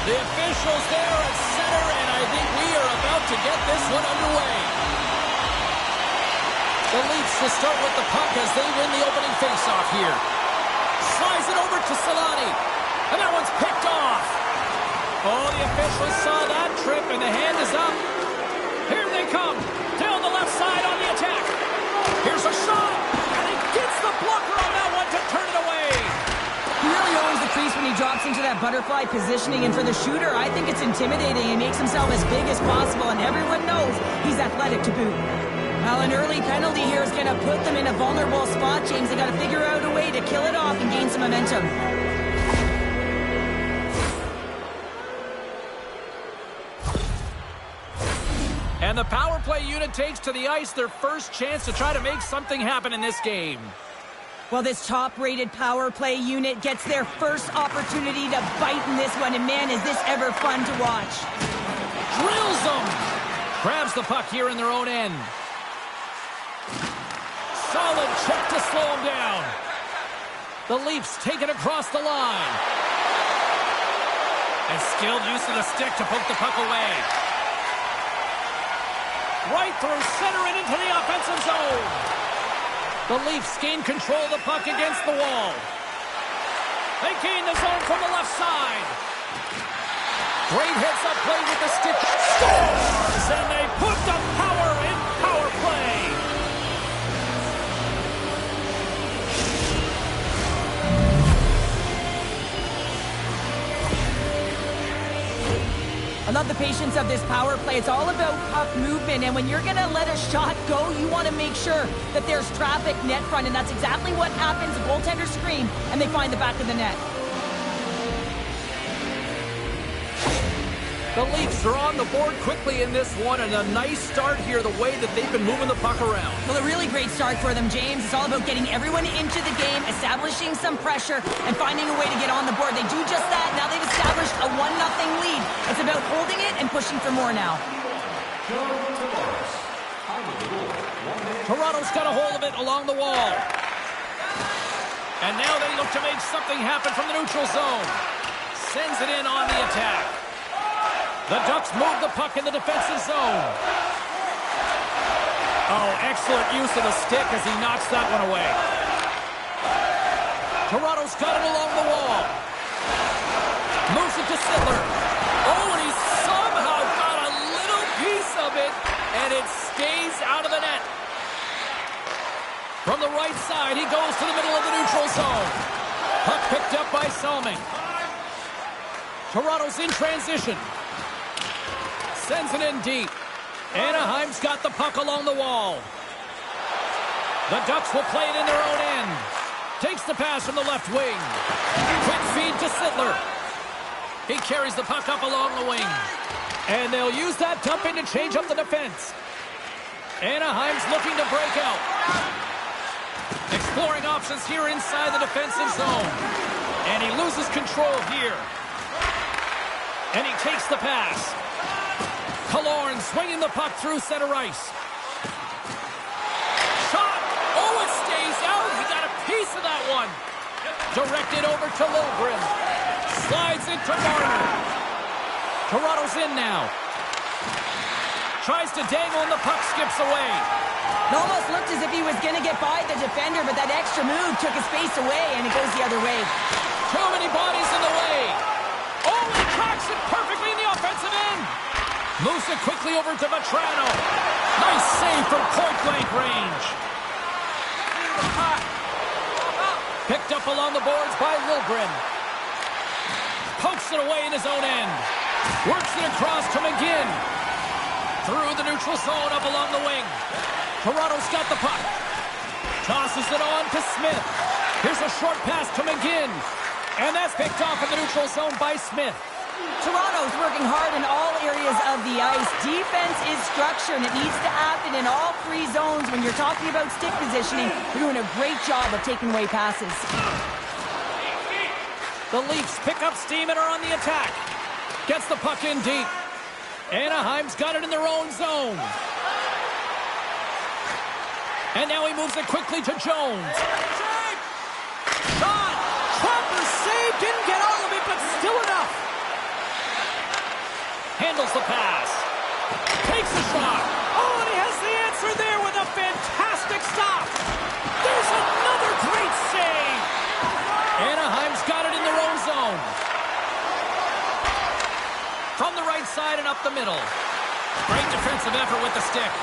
The officials there at center, and I think we are about to get this one underway. The Leafs to start with the puck as they win the opening faceoff here. Slides it over to Solani, and that one's picked off. Oh, the officials saw that trip, and the hand is up. Here they come, down the left side on the attack. Here's a shot, and he gets the blocker on that one to turn it away. He really owns the crease when he drops into that butterfly positioning, and for the shooter, I think it's intimidating. He makes himself as big as possible, and everyone knows he's athletic to boot. Well, an early penalty here is going to put them in a vulnerable spot, James. They got to figure out a way to kill it off and gain some momentum. And the power play unit takes to the ice their first chance to try to make something happen in this game. Well, this top-rated power play unit gets their first opportunity to bite in this one, and man, is this ever fun to watch. Drills them! Grabs the puck here in their own end. Solid check to slow him down. The Leafs take it across the line. And skilled use of the stick to poke the puck away. Right through center and into the offensive zone. The Leafs gain control of the puck against the wall. They gain the zone from the left side. Great heads-up play with the stick. Scores! And they put the power in power play. I love the patience of this power play. It's all about puck movement, and when you're going to let a shot go, you want to make sure that there's traffic net front, and that's exactly what happens. The goaltenders scream, and they find the back of the net. The Leafs are on the board quickly in this one, and a nice start here, the way that they've been moving the puck around. Well, a really great start for them, James. It's all about getting everyone into the game, establishing some pressure, and finding a way to get on the board. They do just that. Now they've established a 1-0 lead. It's about holding it and pushing for more now. Toronto's got a hold of it along the wall. And now they look to make something happen from the neutral zone. Sends it in on the attack. The Ducks move the puck in the defensive zone. Oh, excellent use of the stick as he knocks that one away. Toronto's got it along the wall. Moves it to Sittler. Oh, and he somehow got a little piece of it, and it stays out of the net. He goes to the middle of the neutral zone. Puck picked up by Salming. Toronto's in transition. Sends it in deep. Anaheim's got the puck along the wall. The Ducks will play it in their own end. Takes the pass from the left wing. Quick feed to Sittler. He carries the puck up along the wing. And they'll use that dump in to change up the defense. Anaheim's looking to break out. Exploring options here inside the defensive zone. And he loses control here. And he takes the pass. Killorn swinging the puck through center ice. Shot! Oh, it stays out. He got a piece of that one. Directed over to Liljegren. Slides into Marner. Toronto's in now. Tries to dangle and the puck skips away. It almost looked as if he was going to get by the defender, but that extra move took his face away, and it goes the other way. Too many bodies in the way. Oh, he tracks it perfectly in the offensive end. Moves it quickly over to Vetrano. Nice save from point-blank range. Picked up along the boards by Liljegren. Pokes it away in his own end. Works it across to McGinn. Through the neutral zone up along the wing. Toronto's got the puck. Tosses it on to Smith. Here's a short pass to McGinn. And that's picked off in the neutral zone by Smith. Toronto's working hard in all areas of the ice. Defense is structure, and it needs to happen in all three zones. When you're talking about stick positioning, they're doing a great job of taking away passes. The Leafs pick up steam and are on the attack. Gets the puck in deep. Anaheim's got it in their own zone. And now he moves it quickly to Jones. Shot! Trapper save! Didn't get all of it, but still enough. Handles the pass. Takes the shot. Oh, and he has the answer there with a fantastic stop. There's another great save. Anaheim's got it in their own zone. From the right side and up the middle. Great defensive effort with the stick.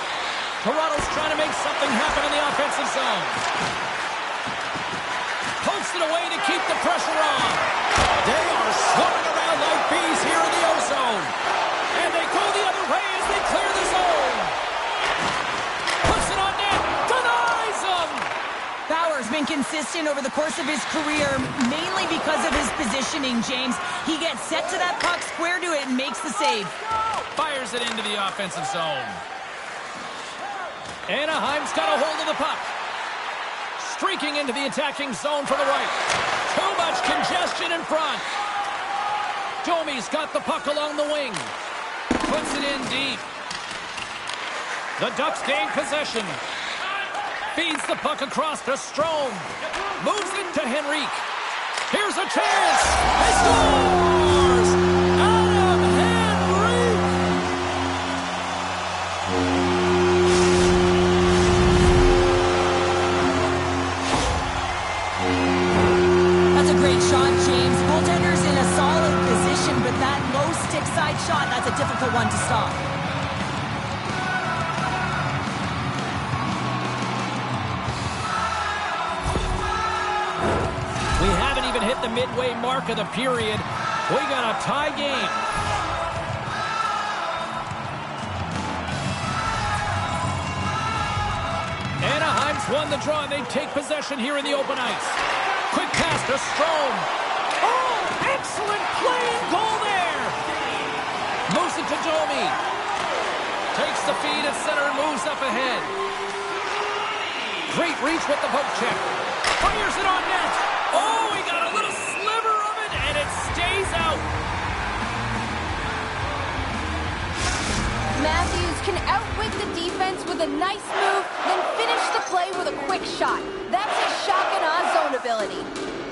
Toronto's trying to make something happen in the offensive zone. Pokes it away to keep the pressure on. They are swarming around like bees here in the O-zone. And they go the other way as they clear the zone. Puts it on net. Denies them. Bauer's been consistent over the course of his career, mainly because of his positioning, James. He gets set to that puck, square to it, and makes the save. Fires it into the offensive zone. Anaheim's got a hold of the puck. Streaking into the attacking zone for the right. Too much congestion in front. Domi's got the puck along the wing. Puts it in deep. The Ducks gain possession. Feeds the puck across to Strome. Moves into Henrique. Here's a chance. He scores! Adam Henrique! That's a great shot, James. Goaltender's in a solid position, but that low stick side shot, that's a difficult one to stop. We haven't even hit the midway mark of the period. We got a tie game. Anaheim's won the draw, and they take possession here in the open ice. Quick pass to Strome. Oh, excellent play and goal there. Moves it to Domi. Takes the feed at center and moves up ahead. Great reach with the poke check. Fires it on net. Oh, he got a little sliver of it, and it stays out. Matthews can outwit the defense with a nice move, then finish the play with a quick shot. That's his shock and awe zone ability.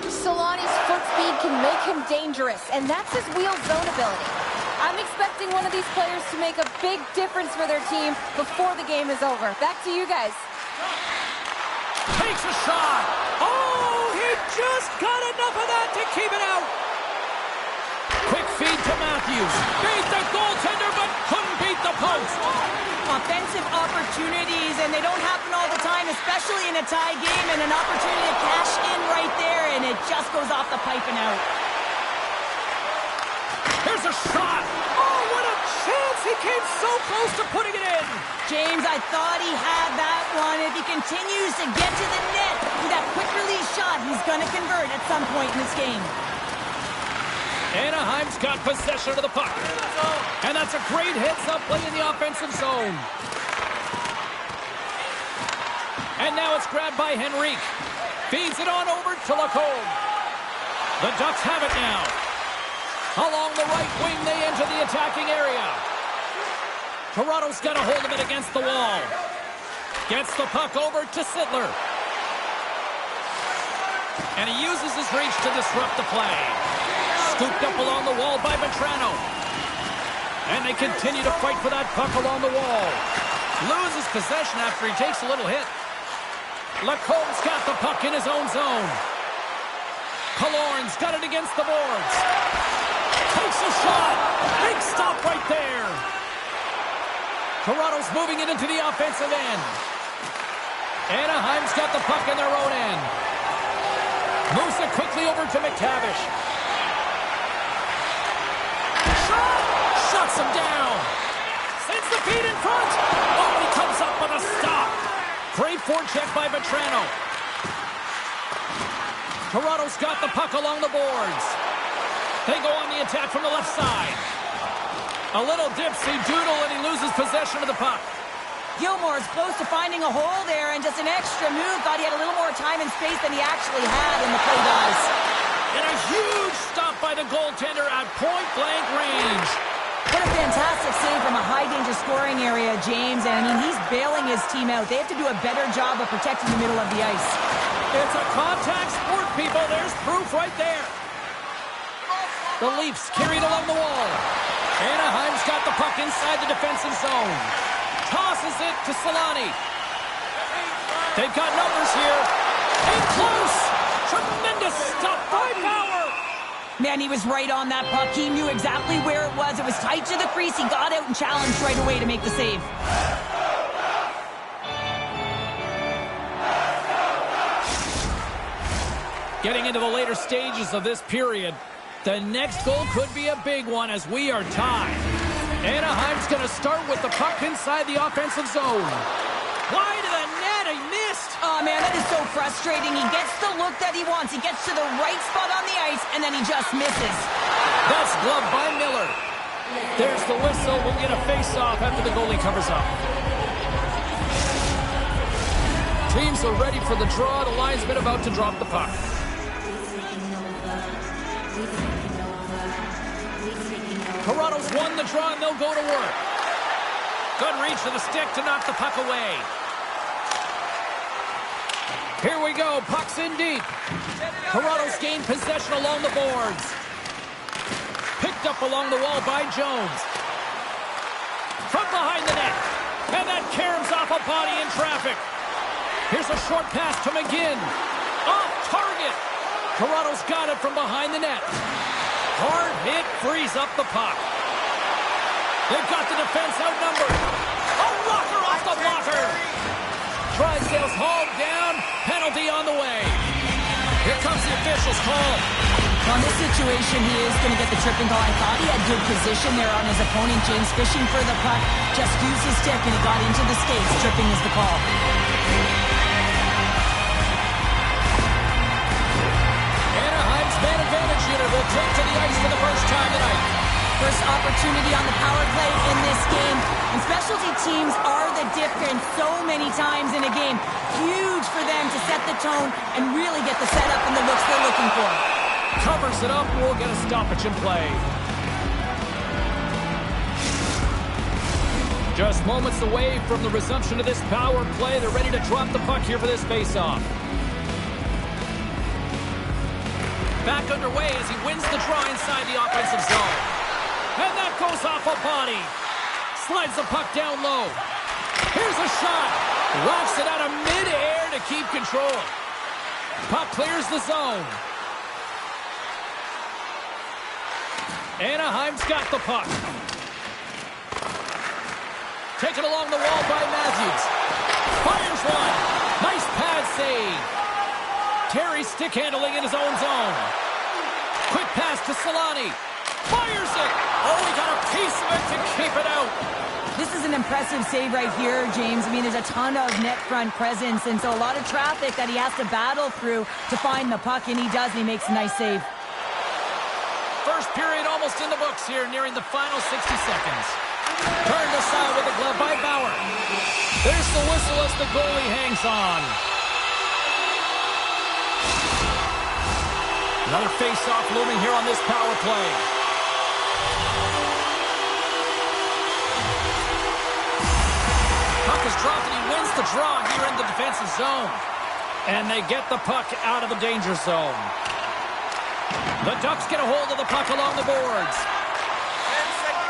Solani's foot speed can make him dangerous, and that's his wheel zone ability. I'm expecting one of these players to make a big difference for their team before the game is over. Back to you guys. Takes a shot. Oh, he just got enough of that to keep it out. Quick feed to Matthews. Beat the goaltender, but couldn't beat the post. Offensive opportunities, and they don't happen all the time, especially in a tie game, and an opportunity to cash in right there, and it just goes off the pipe and out. Here's a shot. Oh, what a chance. He came so close to putting it in. James, I thought he had that one. If he continues to get to the net with that quick release shot, he's going to convert at some point in this game. Anaheim's got possession of the puck. And that's a great heads-up play in the offensive zone. And now it's grabbed by Henrique. Feeds it on over to Lacombe. The Ducks have it now. Along the right wing, they enter the attacking area. Toronto's got a hold of it against the wall. Gets the puck over to Sittler. And he uses his reach to disrupt the play. Scooped up along the wall by Vetrano. And they continue to fight for that puck along the wall. Loses possession after he takes a little hit. Lacombe's got the puck in his own zone. Killorn's got it against the boards. Takes a shot. Big stop right there. Toronto's moving it into the offensive end. Anaheim's got the puck in their own end. Moves it quickly over to McTavish. Shot! Shuts him down. Sends the feed in front. Oh, he comes up with a stop. Great forecheck by Vetrano. Toronto's got the puck along the boards. They go on the attack from the left side. A little dipsy doodle, and he loses possession of the puck. Gilmore's close to finding a hole there, and just an extra move. Thought he had a little more time and space than he actually had, and the play dies. And a huge stop by the goaltender at point-blank range. What a fantastic save from a high-danger scoring area, James. And, I mean, he's bailing his team out. They have to do a better job of protecting the middle of the ice. It's a contact sport, people. There's proof right there. The Leafs carried along the wall. Anaheim's got the puck inside the defensive zone. Tosses it to Solani. They've got numbers here. In close. Tremendous stop by Bauer. Man, he was right on that puck. He knew exactly where it was. It was tight to the crease. He got out and challenged right away to make the save. Getting into the later stages of this period, the next goal could be a big one as we are tied. Anaheim's going to start with the puck inside the offensive zone. Wide of the net, he missed. Oh, man, that is so frustrating. He gets the look that he wants. He gets to the right spot on the ice, and then he just misses. That's gloved by Miller. There's the whistle. We'll get a face-off after the goalie covers up. Teams are ready for the draw. The linesman about to drop the puck. Toronto's won the draw, and they'll go to work. Good reach to the stick to knock the puck away. Here we go. Puck's in deep. Toronto's gained possession along the boards. Picked up along the wall by Jones. From behind the net. And that caroms off a body in traffic. Here's a short pass to McGinn. Off target. Toronto's got it from behind the net. Hard hit frees up the puck. They've got the defense outnumbered. A rocker off the blocker. Drysdale's hauled down. Penalty on the way. Here comes the official's call. On this situation, he is going to get the tripping call. I thought he had good position there on his opponent. James fishing for the puck. Just used his stick and it got into the skates. Tripping is the call. Anaheim's man advantage unit will take to the ice for the first time tonight. First opportunity on the power play in this game. And specialty teams are the difference so many times in a game. Huge for them to set the tone and really get the setup and the looks they're looking for. Covers it up. We'll get a stoppage in play. Just moments away from the resumption of this power play. They're ready to drop the puck here for this faceoff. Back underway as he wins the draw inside the offensive zone. And that goes off a body. Slides the puck down low. Here's a shot. Rocks it out of midair to keep control. Puck clears the zone. Anaheim's got the puck. Taken along the wall by Matthews. Fires one. Nice save. Terry stick handling in his own zone. Quick pass to Solani. Fires it. Oh, he got a piece of it to keep it out. This is an impressive save right here, James. I mean, there's a ton of net front presence, and so a lot of traffic that he has to battle through to find the puck, and he does, and he makes a nice save. First period almost in the books here, nearing the final 60 seconds. Turned aside with a glove by Bauer. There's the whistle as the goalie hangs on. Another face-off looming here on this power play. Puck is dropped and he wins the draw here in the defensive zone. And they get the puck out of the danger zone. The Ducks get a hold of the puck along the boards.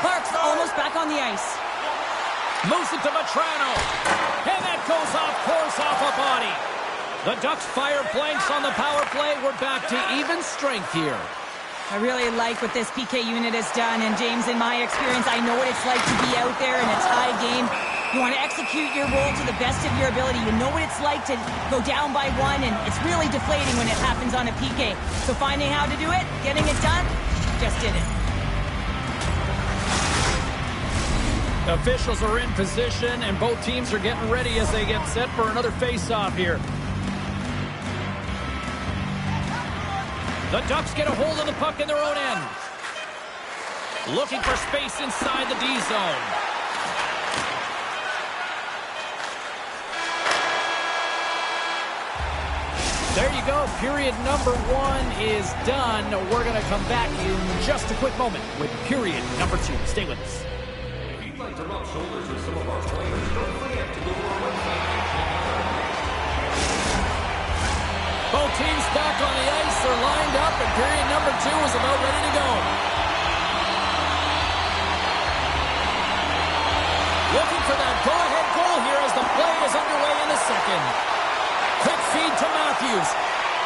Clark's almost back on the ice. Moves it to Vetrano. And that goes off course off a body. The Ducks fire blanks on the power play. We're back to even strength here. I really like what this PK unit has done. And James, in my experience, I know what it's like to be out there in a tie game. You want to execute your role to the best of your ability. You know what it's like to go down by one, and it's really deflating when it happens on a PK. So finding how to do it, getting it done, just did it. Officials are in position, and both teams are getting ready as they get set for another face-off here. The Ducks get a hold of the puck in their own end. Looking for space inside the D zone. There you go. Period number 1 is done. We're going to come back in just a quick moment with period number 2. Stay with us. If you'd like to rub shoulders with some of our players, don't forget to go to our website. Both teams back on the ice. They're lined up, and period number 2 is about ready to go. Looking for that go-ahead goal here as the play is underway in the second. Quick feed to Matthews.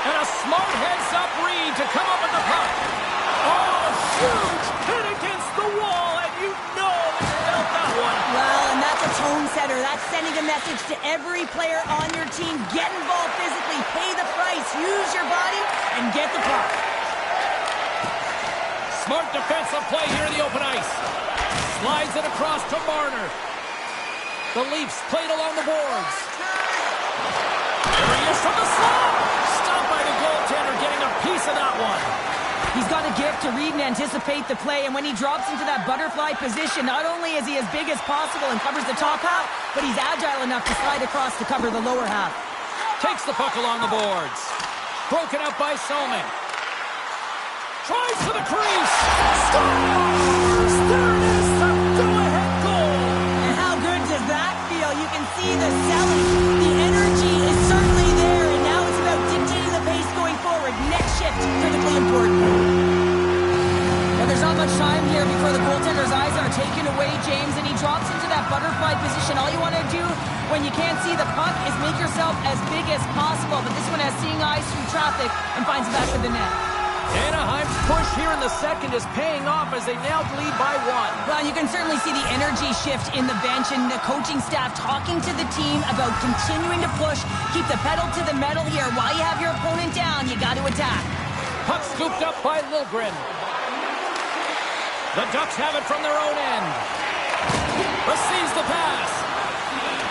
And a smart heads-up read to come up with the puck. Oh, huge hit against the wall, and you know they felt that one. Well, and that's a tone setter. That's sending a message to every player on your team. Get involved physically, pay the price, use your body, and get the puck. Smart defensive play here in the open ice. Slides it across to Marner. The Leafs played along the boards. There he is from the slot. Stopped by the goaltender, getting a piece of that one. He's got a gift to read and anticipate the play, and when he drops into that butterfly position, not only is he as big as possible and covers the top half, but he's agile enough to slide across to cover the lower half. Takes the puck along the boards. Broken up by Solman. Tries for the crease. Scores! There it is, the go-ahead goal. And how good does that feel? You can see the selling. The energy is certainly there, and now it's about dictating the pace going forward. Next shift, critically important. Well, there's not much time here before the goaltender's eyes are taken away, James, and he drops into that butterfly position. All you want to do when you can't see the puck is make yourself as big as possible, but this one has seeing eyes through traffic and finds the back of the net. Anaheim's push here in the second is paying off as they now lead by 1. Well, you can certainly see the energy shift in the bench and the coaching staff talking to the team about continuing to push, keep the pedal to the metal here. While you have your opponent down, you got to attack. Puck scooped up by Liljegren. The Ducks have it from their own end. Receives the pass.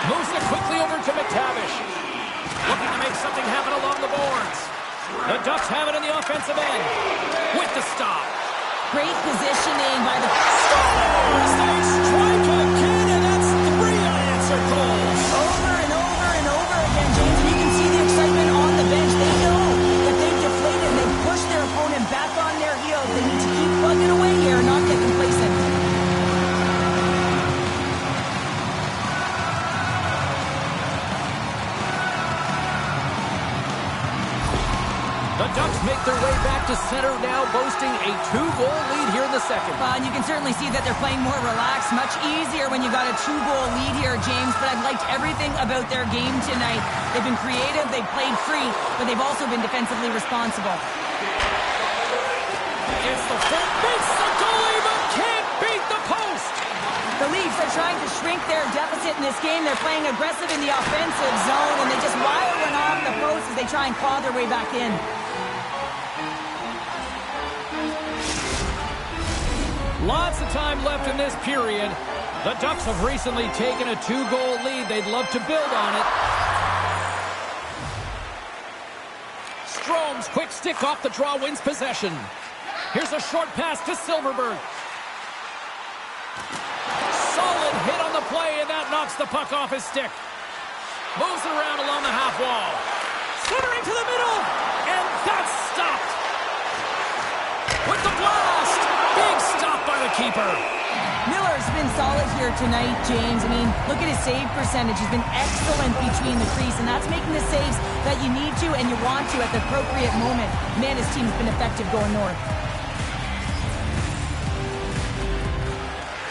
Moves it quickly over to McTavish. Looking to make something happen along the boards. The Ducks have it in the offensive end. With the stop. Great positioning by the... Scores! They strike again, and that's 3 unanswered goals. Over and over and over again, James. And you can see the excitement on the bench. They know that they've deflated and they've pushed their opponent back on their heels. They need to keep plugging away here and not get complacent. The Ducks make their way back to center now, boasting a 2-goal lead here in the second. And you can certainly see that they're playing more relaxed. Much easier when you got a 2-goal lead here, James. But I've liked everything about their game tonight. They've been creative, they've played free, but they've also been defensively responsible. It's the full beats the goalie, but can't beat the post. The Leafs are are trying to shrink their deficit in this game. They're playing aggressive in the offensive zone, and they just wire one off the post as they try and claw their way back in. Lots of time left in this period. The Ducks have recently taken a 2-goal lead. They'd love to build on it. Strome's quick stick off the draw wins possession. Here's a short pass to Silverberg. Solid hit on the play, and that knocks the puck off his stick. Moves it around along the half wall. Centering to the middle, and that's stopped. With the blast, big stop by the keeper. Miller's been solid here tonight, James. I mean, look at his save percentage. He's been excellent between the crease, and that's making the saves that you need to and you want to at the appropriate moment. Man, his team's been effective going north.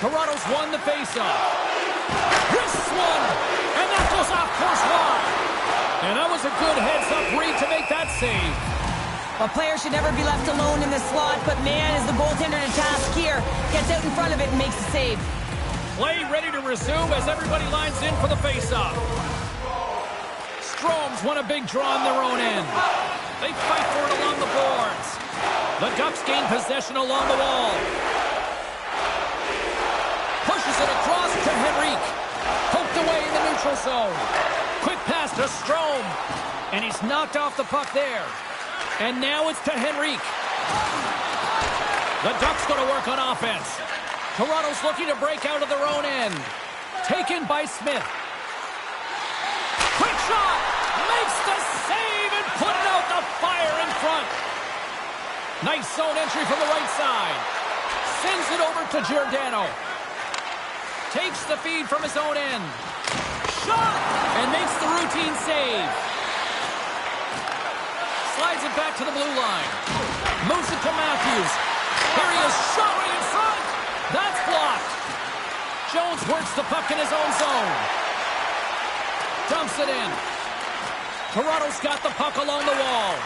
Toronto's won the faceoff. This one, and that goes off course wide. And that was a good heads-up read to make that save. A player should never be left alone in the slot, but man, is the goaltender to task here. Gets out in front of it and makes the save. Play ready to resume as everybody lines in for the faceoff. Strome's won a big draw on their own end. They fight for it along the boards. The Ducks gain possession along the wall. Pushes it across to Henrique. Poked away in the neutral zone. Quick pass to Strome. And he's knocked off the puck there. And now it's to Henrique. The Ducks going to work on offense. Toronto's looking to break out of their own end. Taken by Smith. Quick shot. Makes the save and putting out the fire in front. Nice zone entry from the right side. Sends it over to Giordano. Takes the feed from his own end. Shot! And makes the routine save. Slides it back to the blue line. Moves it to Matthews. Here he is, shot right in front. That's blocked. Jones works the puck in his own zone. Dumps it in. Toronto's got the puck along the wall.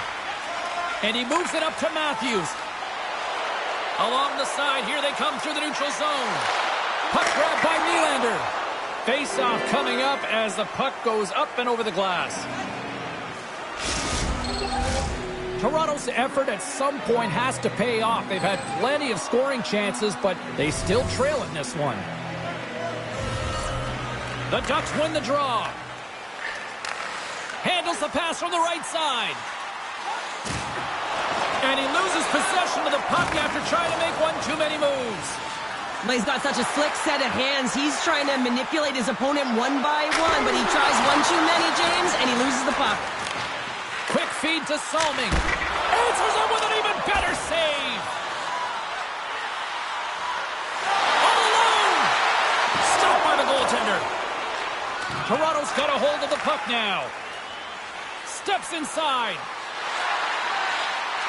And he moves it up to Matthews. Along the side, here they come through the neutral zone. Puck grab by Nylander. Face-off coming up as the puck goes up and over the glass. Toronto's effort at some point has to pay off. They've had plenty of scoring chances, but they still trail in this one. The Ducks win the draw. Handles the pass from the right side. And he loses possession of the puck after trying to make one too many moves. He's got such a slick set of hands. He's trying to manipulate his opponent one by one, but he tries one too many, James, and he loses the puck. Quick feed to Salming. Answers it with an even better save. All alone. Stopped by the goaltender. Toronto's got a hold of the puck now. Steps inside.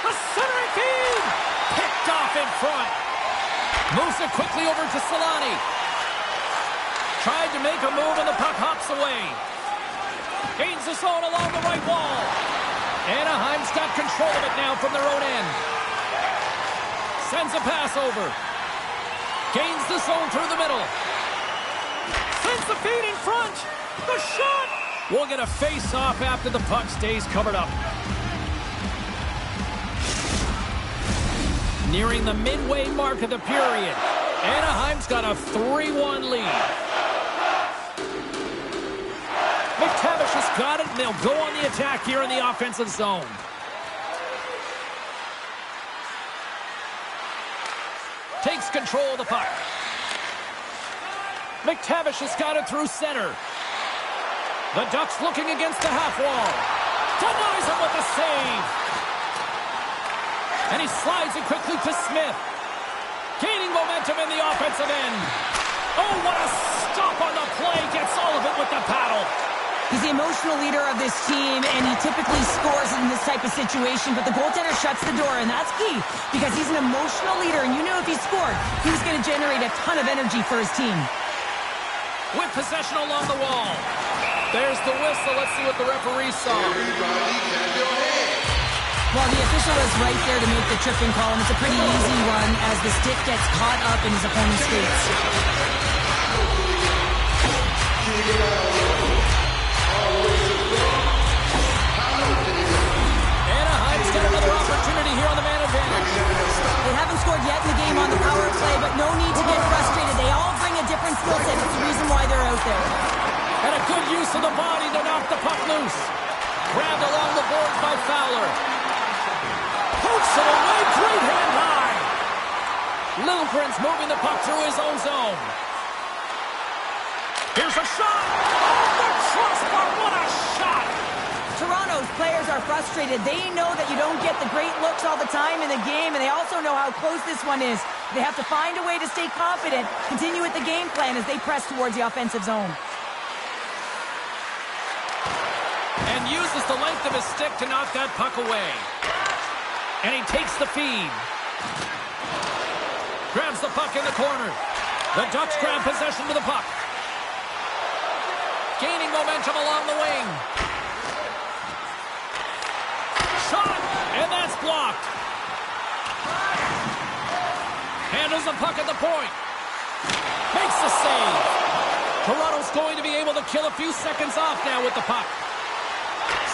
The centering feed. Picked off in front. Moves it quickly over to Solani. Tried to make a move and the puck hops away. Gains the zone along the right wall. Anaheim's got control of it now from their own end. Sends a pass over. Gains the zone through the middle. Sends the feed in front. The shot. We'll get a face-off after the puck stays covered up. Nearing the midway mark of the period. Anaheim's got a 3-1 lead. McTavish has got it, and they'll go on the attack here in the offensive zone. Takes control of the puck. McTavish has got it through center. The Ducks looking against the half wall. Denies him with the save. And he slides it quickly to Smith. Gaining momentum in the offensive end. Oh, what a stop on the play. Gets all of it with the paddle. He's the emotional leader of this team, and he typically scores in this type of situation, but the goaltender shuts the door, and that's key, because he's an emotional leader, and you know if he scored, he was going to generate a ton of energy for his team. With possession along the wall. There's the whistle. Let's see what the referee saw. Well, the official is right there to make the tripping call, and it's a pretty easy one as the stick gets caught up in his opponent's skates. loose. Grabbed along the boards by Fowler. Pokes it away, great hand high. Lundgren's moving the puck through his own zone. Here's a shot. Oh, the crossbar, what a shot. Toronto's players are frustrated. They know that you don't get the great looks all the time in the game, and they also know how close this one is. They have to find a way to stay confident, continue with the game plan as they press towards the offensive zone. And uses the length of his stick to knock that puck away. And he takes the feed. Grabs the puck in the corner. The Ducks grab possession of the puck. Gaining momentum along the wing. Shot, and that's blocked. Handles the puck at the point. Makes the save. Toronto's going to be able to kill a few seconds off now with the puck.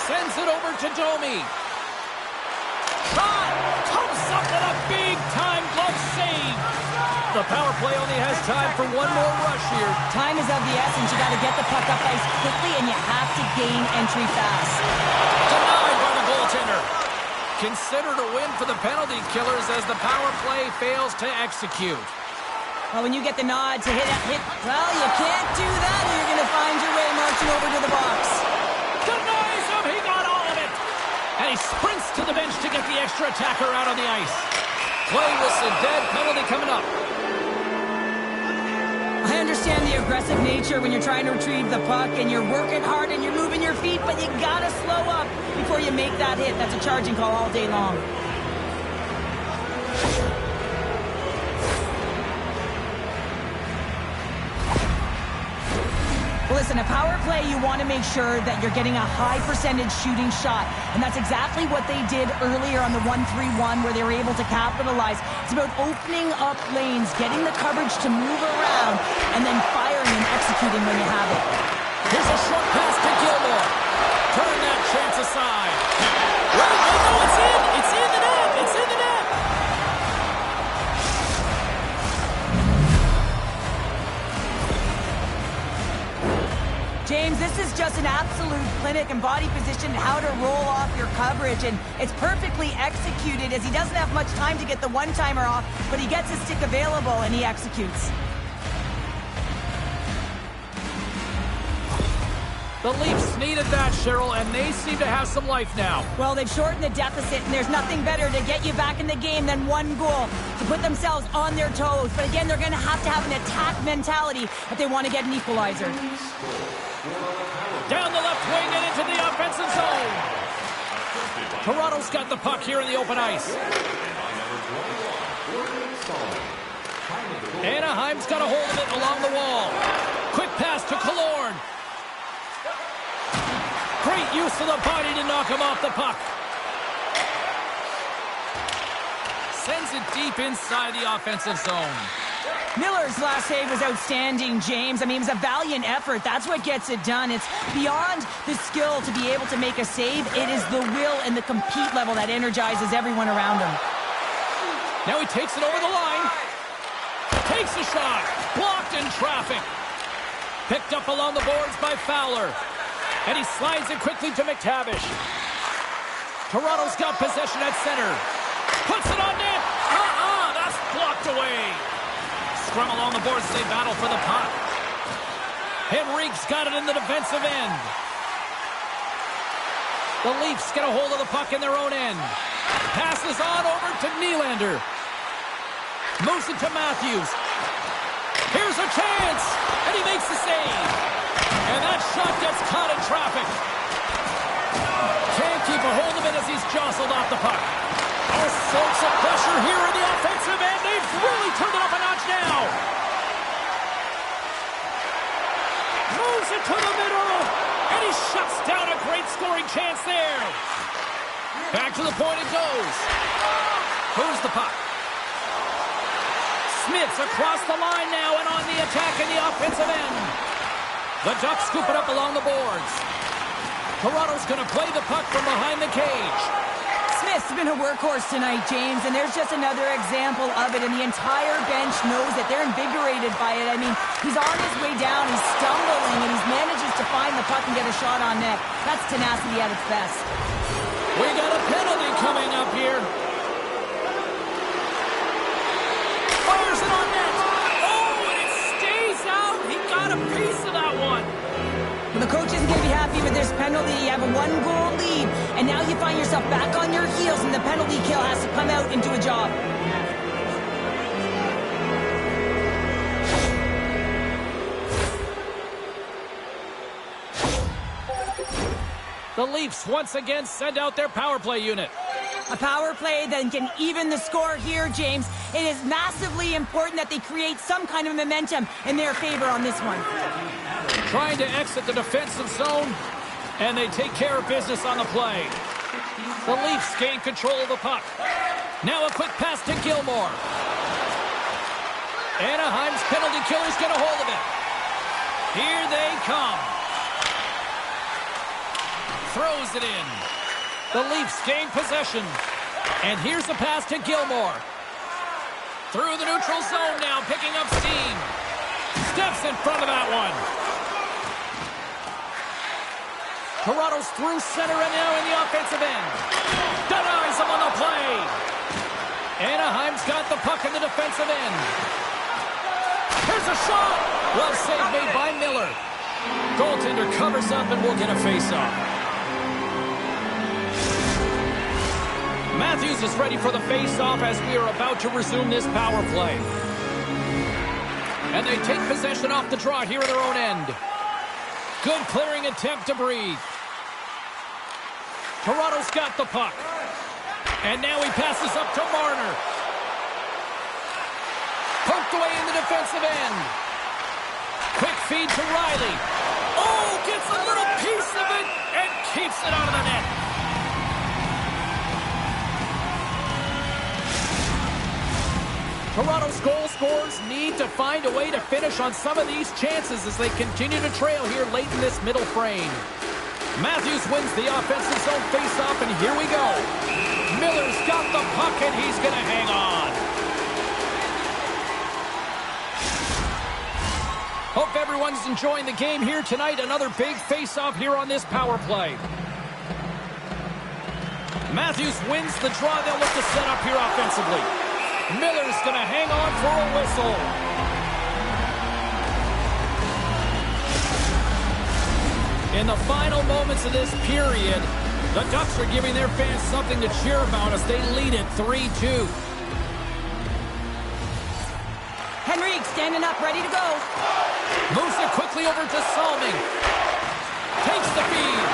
Sends it over to Domi. Shot! Comes up with a big-time glove save. The power play only has time for one more rush here. Time is of the essence. You got to get the puck up ice quickly, and you have to gain entry fast. Denied by the goaltender. Considered a win for the penalty killers as the power play fails to execute. Well, when you get the nod to hit, well, you can't do that, or you're going to find your way marching over to the box. Denies him, he got all of it. And he sprints to the bench to get the extra attacker out on the ice. Play whistle dead, penalty coming up. I understand the aggressive nature when you're trying to retrieve the puck and you're working hard and you're moving your feet, but you gotta slow up before you make that hit. That's a charging call all day long. Listen, a power play, you want to make sure that you're getting a high percentage shooting shot. And that's exactly what they did earlier on the 1-3-1 where they were able to capitalize. It's about opening up lanes, getting the coverage to move around, and then firing and executing when you have it. Here's a short pass to Gilmore. Turn that chance aside. Right, no, it's in! It's in the net! It's in the net! James, this is just an absolute clinic and body position, how to roll off your coverage, and it's perfectly executed as he doesn't have much time to get the one-timer off, but he gets his stick available and he executes. The Leafs needed that, Cheryl, and they seem to have some life now. Well, they've shortened the deficit, and there's nothing better to get you back in the game than one goal to put themselves on their toes. But again, they're going to have an attack mentality if they want to get an equalizer. Down the left wing and into the offensive zone. Toronto's got the puck here in the open ice. Anaheim's got a hold of it along the wall. Quick pass to Killorn. Great use of the body to knock him off the puck. Sends it deep inside the offensive zone. Miller's last save was outstanding, James. I mean, it was a valiant effort. That's what gets it done. It's beyond the skill to be able to make a save. It is the will and the compete level that energizes everyone around him. Now he takes it over the line. Takes a shot. Blocked in traffic. Picked up along the boards by Fowler. And he slides it quickly to McTavish. Toronto's got possession at center. Puts it on net. That's blocked away. Scrum along the boards as they battle for the puck. Henrique's got it in the defensive end. The Leafs get a hold of the puck in their own end. Passes on over to Nylander. Moves it to Matthews. Here's a chance. And he makes the save. And that shot gets caught in traffic. Can't keep a hold of it as he's jostled off the puck. All sorts of pressure here in the offensive end. They've really turned it up a notch now. Moves it to the middle. And he shuts down a great scoring chance there. Back to the point it goes. Who's the puck? Smith's across the line now and on the attack in the offensive end. The Ducks scoop it up along the boards. Toronto's going to play the puck from behind the cage. Smith has been a workhorse tonight, James, and there's just another example of it, and the entire bench knows that they're invigorated by it. I mean, he's on his way down, he's stumbling, and he manages to find the puck and get a shot on net. That's tenacity at its best. We got a penalty coming up here. Fires it on net. Oh, and it stays out. He got a piece of that one. Well, the coach isn't going to be happy with this penalty. You have a one-goal lead, and now you find yourself back on your heels, and the penalty kill has to come out and do a job. The Leafs once again send out their power play unit. A power play that can even the score here, James. It is massively important that they create some kind of momentum in their favor on this one. Trying to exit the defensive zone, and they take care of business on the play. The Leafs gain control of the puck. Now a quick pass to Gilmore. Anaheim's penalty killers get a hold of it. Here they come. Throws it in. The Leafs gain possession. And here's the pass to Gilmore. Through the neutral zone now, picking up steam. Steps in front of that one. Toronto's through center and now in the offensive end. Denies him on the play. Anaheim's got the puck in the defensive end. Here's a shot. Well save made by Miller. Goaltender covers up and will get a face-off. Matthews is ready for the face-off as we are about to resume this power play. And they take possession off the draw here in their own end. Good clearing attempt to breathe. Toronto's got the puck. And now he passes up to Marner. Poked away in the defensive end. Quick feed to Riley. Oh, gets a little piece of it and keeps it out of the net. Toronto's goal scorers need to find a way to finish on some of these chances as they continue to trail here late in this middle frame. Matthews wins the offensive zone faceoff, and here we go. Miller's got the puck, and he's going to hang on. Hope everyone's enjoying the game here tonight. Another big faceoff here on this power play. Matthews wins the draw. They'll look to set up here offensively. Miller's going to hang on for a whistle. In the final moments of this period, the Ducks are giving their fans something to cheer about as they lead it 3-2. Henrique standing up, ready to go. Moves it quickly over to Salming. Takes the feed.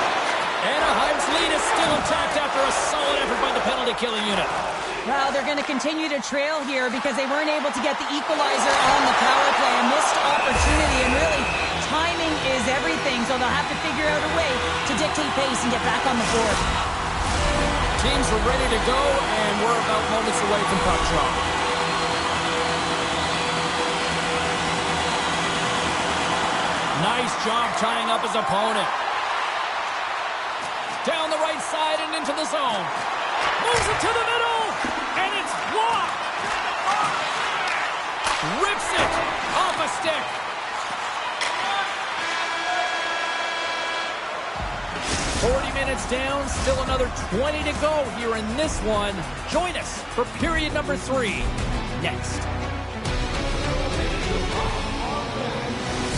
Anaheim's lead is still intact after a solid effort by the penalty-killing unit. Well, they're going to continue to trail here because they weren't able to get the equalizer on the power play. A missed opportunity, and really, timing is everything, so they'll have to figure out a way to dictate pace and get back on the board. Teams are ready to go, and we're about moments away from puck drop. Nice job tying up his opponent. Down the right side and into the zone. Moves it to the middle, and it's blocked. Rips it off a stick. Minutes down, still another 20 to go here in this one. Join us for period number 3 next.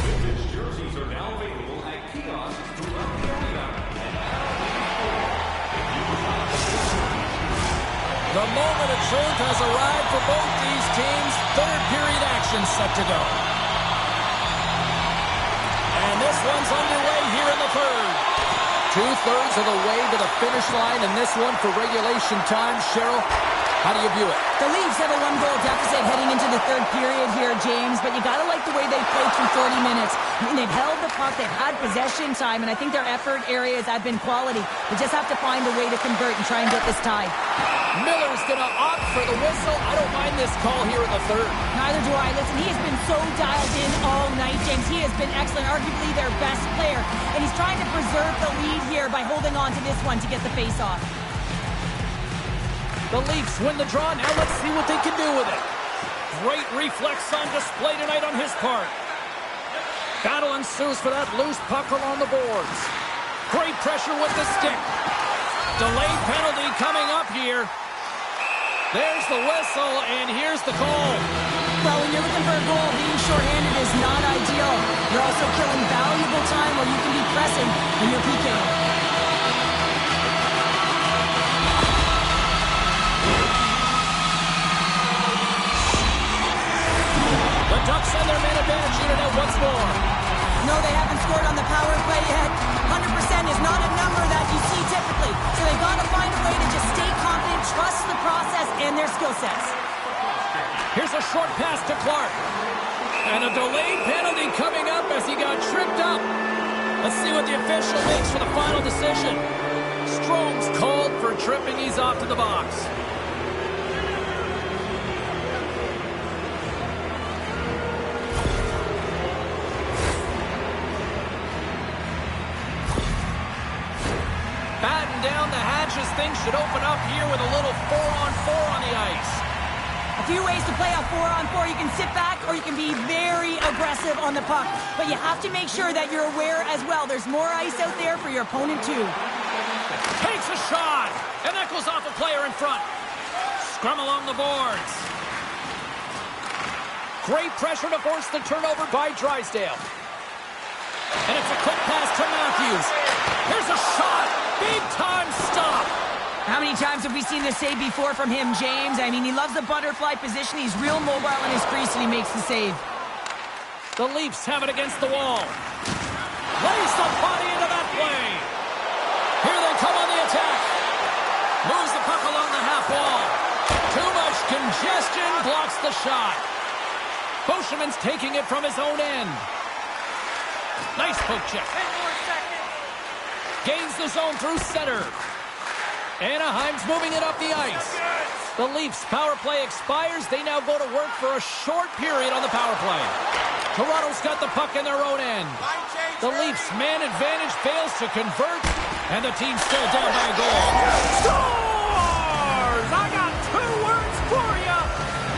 Vintage jerseys are now available at kiosks throughout the area. The moment of truth has arrived for both these teams. Third period action set to go. And this one's underway here in the third. 2/3 of the way to the finish line in this one for regulation time. Cheryl, how do you view it? The Leafs have a 1-goal deficit heading into the third period here, James, but you got to like the way they played through 40 minutes. I mean, they've held the puck, they've had possession time, and I think their effort areas have been quality. They just have to find a way to convert and try and get this tied. Miller's going to opt for the whistle. I don't mind this call here in the third. Neither do I. Listen, he has been so dialed in all night, James. He has been excellent, arguably their best player, and he's trying to preserve the lead here by holding on to this one to get the face-off. The Leafs win the draw. Now let's see what they can do with it. Great reflex on display tonight on his part. Battle ensues for that loose puck along the boards. Great pressure with the stick. Delayed penalty coming up here. There's the whistle, and here's the call. Well, when you're looking for a goal, being shorthanded is not ideal. You're also killing valuable time where you can be pressing when you're PKing. The Ducks and their man advantage unit out once more. No, they haven't scored on the power play yet. 100% is not a number that you see typically. So they've got to find a way to just stay confident, trust the process and their skill sets. Here's a short pass to Clark. And a delayed penalty coming up as he got tripped up. Let's see what the official makes for the final decision. Strome's called for tripping. He's off to the box. Batten down the hatches. Things should open up here with a little 4-on-4 on the ice. A few ways to play a 4-on-4. You can sit back or you can be very aggressive on the puck. But you have to make sure that you're aware as well. There's more ice out there for your opponent too. Takes a shot. And that goes off a player in front. Scrum along the boards. Great pressure to force the turnover by Drysdale. And it's a quick pass to Matthews. Here's a shot. Big time stop. How many times have we seen this save before from him, James? I mean, he loves the butterfly position. He's real mobile in his crease, and he makes the save. The Leafs have it against the wall. Lays the body into that play. Here they come on the attack. Moves the puck along the half wall. Too much congestion blocks the shot. Boschemann's taking it from his own end. Nice poke check. Gains the zone through center. Anaheim's moving it up the ice. The Leafs' power play expires. They now go to work for a short period on the power play. Toronto's got the puck in their own end. The Leafs' man advantage fails to convert, and the team's still down by a goal. Scores! I got 2 words for you.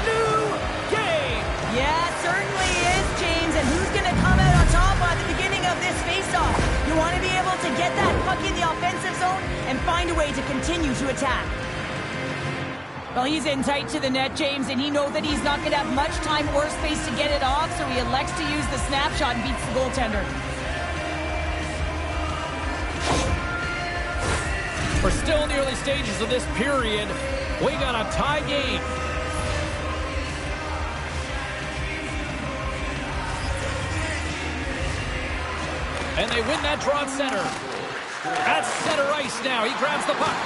New game. Yeah, it certainly is, James. And who's going to come out on top at the beginning of this faceoff? You want to be able to get that puck in the offensive zone and find a way to continue to attack. Well, he's in tight to the net, James, and he knows that he's not going to have much time or space to get it off, so he elects to use the snapshot and beats the goaltender. We're still in the early stages of this period. We got a tie game. And they win that draw at center. At center ice now. He grabs the puck.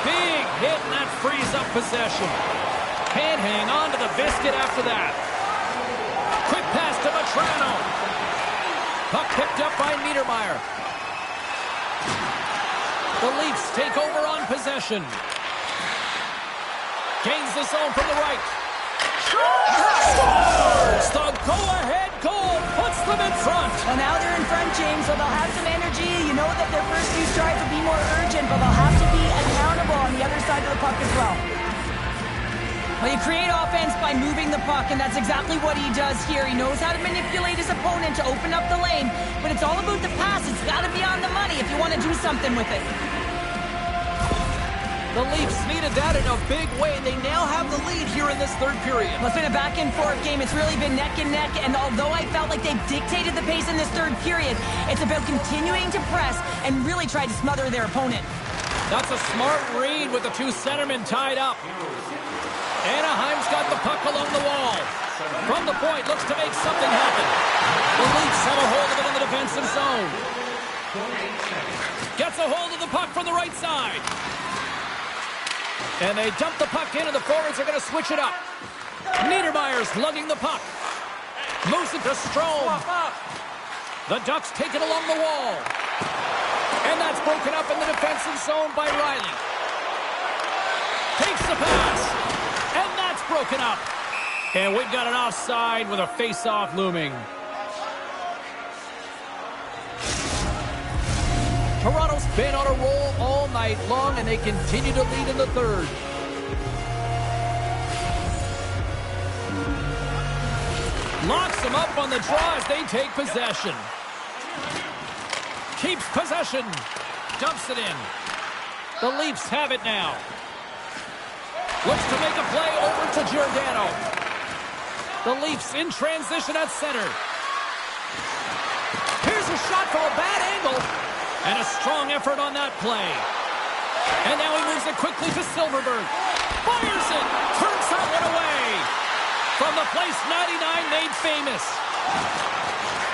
Big hit, and that frees up possession. Can't hang on to the biscuit after that. Quick pass to Matrano. Puck picked up by Niedermeyer. The Leafs take over on possession. Gains the zone from the right. Scores! The go-ahead goal puts them in front. Well, now they're in front, James, so they'll have some energy. You know that their first few strides will be more urgent, but they'll have to be accountable on the other side of the puck as well. Well, you create offense by moving the puck, and that's exactly what he does here. He knows how to manipulate his opponent to open up the lane, but it's all about the pass. It's got to be on the money if you want to do something with it. The Leafs needed that in a big way. They now have the lead here in this third period. Well, it's been a back-and-forth game. It's really been neck and neck, and although I felt like they've dictated the pace in this third period, it's about continuing to press and really try to smother their opponent. That's a smart read with the 2 centermen tied up. Anaheim's got the puck along the wall. From the point, looks to make something happen. The Leafs have a hold of it in the defensive zone. Gets a hold of the puck from the right side. And they dump the puck in, and the forwards are going to switch it up. Niedermeyer's lugging the puck. Moves it to Strome. The Ducks take it along the wall. And that's broken up in the defensive zone by Riley. Takes the pass. And that's broken up. And we've got an offside with a face-off looming. Toronto's been on a roll all night long, and they continue to lead in the third. Locks them up on the draw as they take possession. Keeps possession. Dumps it in. The Leafs have it now. Looks to make a play over to Giordano. The Leafs in transition at center. Here's a shot from a bad angle. And a strong effort on that play. And now he moves it quickly to Silverberg. Fires it. Turns that one away. From the place 99 made famous.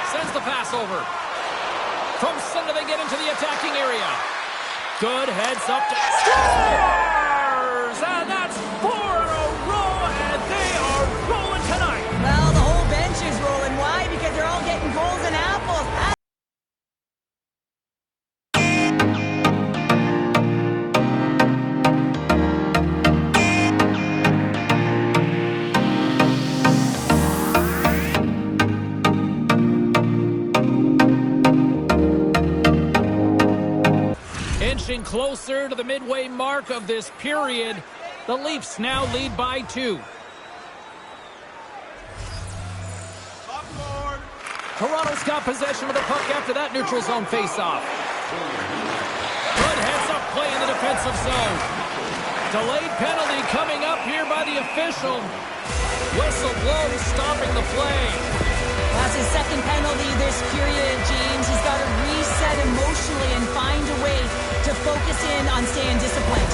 Sends the pass over. From center they get into the attacking area. Good heads up to scores! And that's 4 in a row, and they are rolling tonight. Well, the whole bench is rolling. Why? Because they're all getting goals and apples. Inching closer to the midway mark of this period, the Leafs now lead by 2. Toronto's got possession of the puck after that neutral zone faceoff. Good heads-up play in the defensive zone. Delayed penalty coming up here by the official. Whistle blows, stopping the play. That's his second penalty this period, James. He's got to reset emotionally and find a way to focus in on staying disciplined.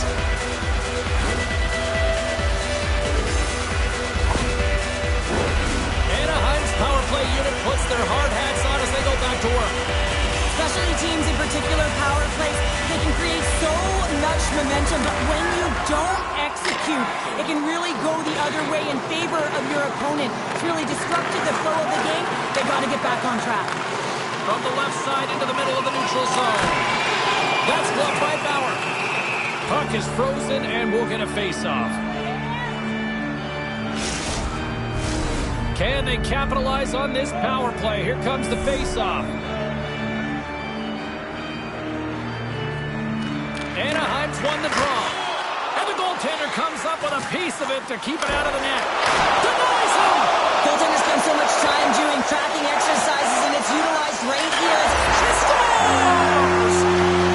Anaheim's power play unit puts their hard hats on as they go back to work. Specialty teams, in particular power plays, they can create so much momentum, but when you don't execute, it can really go the other way in favor of your opponent. It's really disrupted the flow of the game. They got to get back on track. From the left side into the middle of the neutral zone. That's blocked by Bauer. Puck is frozen and we'll get a face-off. Can they capitalize on this power play? Here comes the face-off. Anaheim's won the draw. And the goaltender comes up with a piece of it to keep it out of the net. Denies him! Goaltenders spend so much time doing tracking exercises, and it's utilized right here. She scores!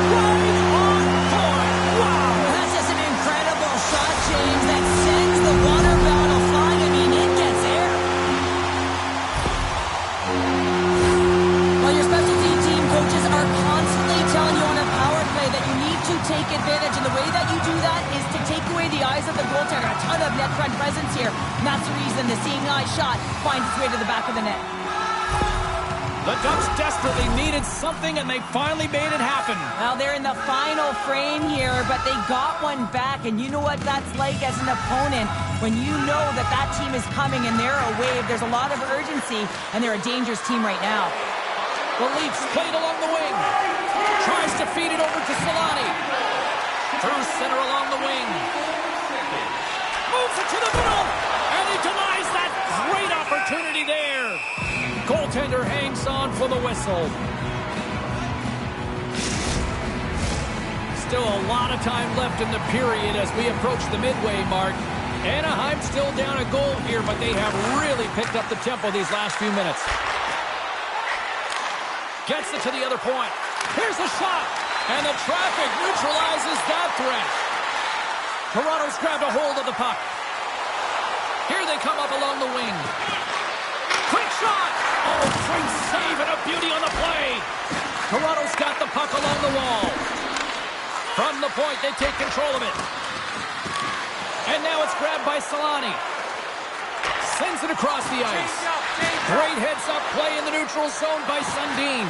Right on point! Wow! That's just an incredible shot, James, that sends the water bottle flying. I mean, it gets air. Well, your specialty team coaches are constantly telling you on a power play that you need to take advantage, and the way that you do that is to take away the eyes of the goaltender. A ton of net front presence here, and that's the reason the seeing eye shot finds its way to the back of the net. The Ducks desperately needed something, and they finally made it happen. Well, they're in the final frame here, but they got one back, and you know what that's like as an opponent. When you know that that team is coming and they're a wave, there's a lot of urgency, and they're a dangerous team right now. The Leafs played along the wing. Tries to feed it over to Solani. Through center along the wing. Moves it to the middle, and he denies that great opportunity there. Goaltender hangs on for the whistle. Still a lot of time left in the period as we approach the midway mark. Anaheim still down a goal here, but they have really picked up the tempo these last few minutes. Gets it to the other point. Here's the shot, and the traffic neutralizes that threat. Toronto's grabbed a hold of the puck. Here they come up along the wing. Quick shot! Oh, great save and a beauty on the play. Toronto's got the puck along the wall. From the point, they take control of it. And now it's grabbed by Solani. Sends it across the ice. Great heads-up play in the neutral zone by Sundin.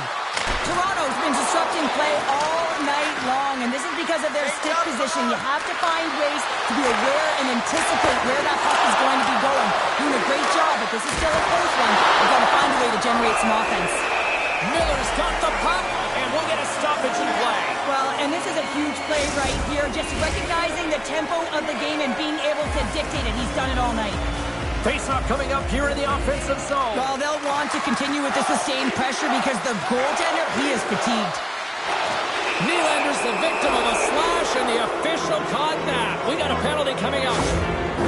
Toronto's been disrupting play all night long, and this is because of their stick position. You have to find ways to be aware and anticipate where that puck is going to be going. Doing a great job, but this is still a close one. They've got to find a way to generate some offense. Miller's got the puck, and we'll get a stoppage in play. Well, and this is a huge play right here, just recognizing the tempo of the game and being able to dictate it. He's done it all night. Face-off coming up here in the offensive zone. Well, they'll want to continue with the sustained pressure because the goaltender, he is fatigued. Nylander's the victim of a slash, and the official caught that. We got a penalty coming up.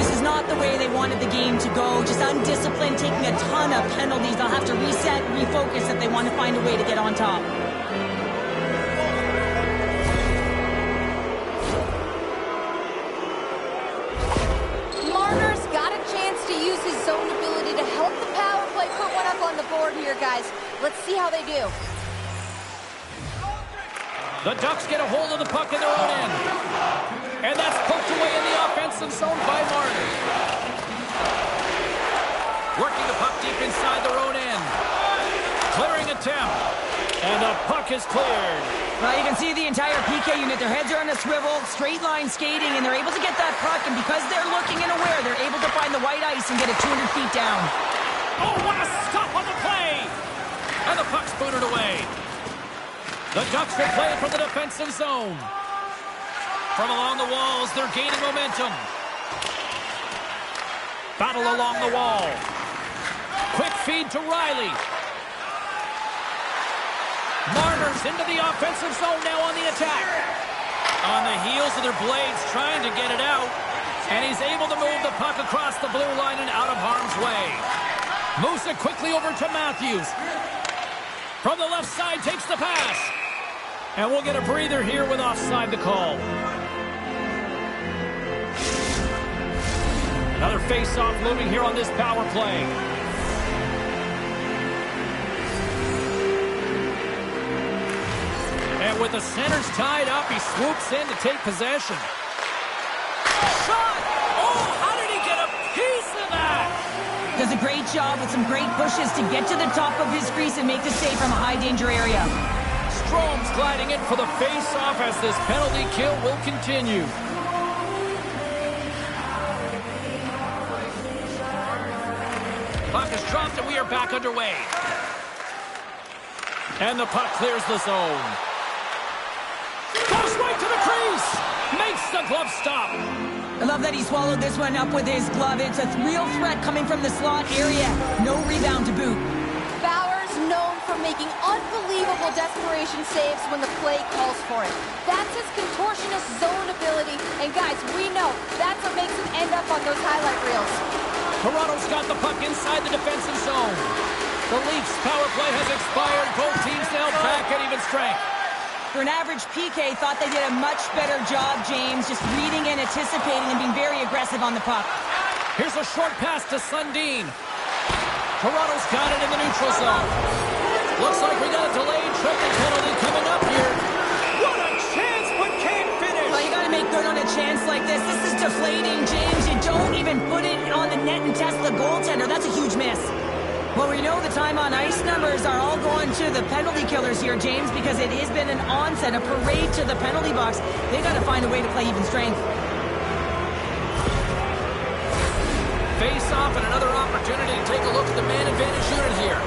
This is not the way they wanted the game to go. Just undisciplined, taking a ton of penalties. They'll have to reset, refocus if they want to find a way to get on top. Marner's got a chance to use his zone ability to help the power play put one up on the board here, guys. Let's see how they do. The Ducks get a hold of the puck in their own end. And that's poked away in the offensive zone by Marner. Working the puck deep inside their own end. Clearing attempt. And the puck is cleared. Well, you can see the entire PK unit. Their heads are on a swivel, straight line skating, and they're able to get that puck. And because they're looking and aware, they're able to find the white ice and get it 200 feet down. Oh, what a stop on the play! And the puck's booted away. The Ducks will play it from the defensive zone. From along the walls, they're gaining momentum. Battle along the wall. Quick feed to Riley. Marner's into the offensive zone now on the attack. On the heels of their blades, trying to get it out. And he's able to move the puck across the blue line and out of harm's way. Moves it quickly over to Matthews. From the left side, takes the pass. And we'll get a breather here with offside the call. Another face-off looming here on this power play. And with the centers tied up, he swoops in to take possession. Shot! Oh, how did he get a piece of that? Does a great job with some great pushes to get to the top of his crease and make the save from a high-danger area. Strome's gliding in for the face-off as this penalty kill will continue. Puck is dropped and we are back underway. And the puck clears the zone. Goes right to the crease. Makes the glove stop. I love that he swallowed this one up with his glove. It's a real threat coming from the slot area. No rebound to boot. Bauer's known for making unbelievable desperation saves when the play calls for it. That's his contortionist zone ability. And guys, we know that's what makes him end up on those highlight reels. Toronto's got the puck inside the defensive zone. The Leafs' power play has expired. Both teams now back at even strength. For an average PK, thought they did a much better job, James, just reading and anticipating and being very aggressive on the puck. Here's a short pass to Sundin. Toronto's got it in the neutral zone. Looks like we got a delayed tripping penalty coming up here. What a chance, but can't finish. Well, you got to make good on a chance like this. This is deflating, James. You don't even put it on the net and test the goaltender. That's a huge miss. Well, we know the time on ice numbers are all going to the penalty killers here, James, because it has been an onset, a parade to the penalty box. They got to find a way to play even strength. Face off and another opportunity to take a look at the man advantage unit here.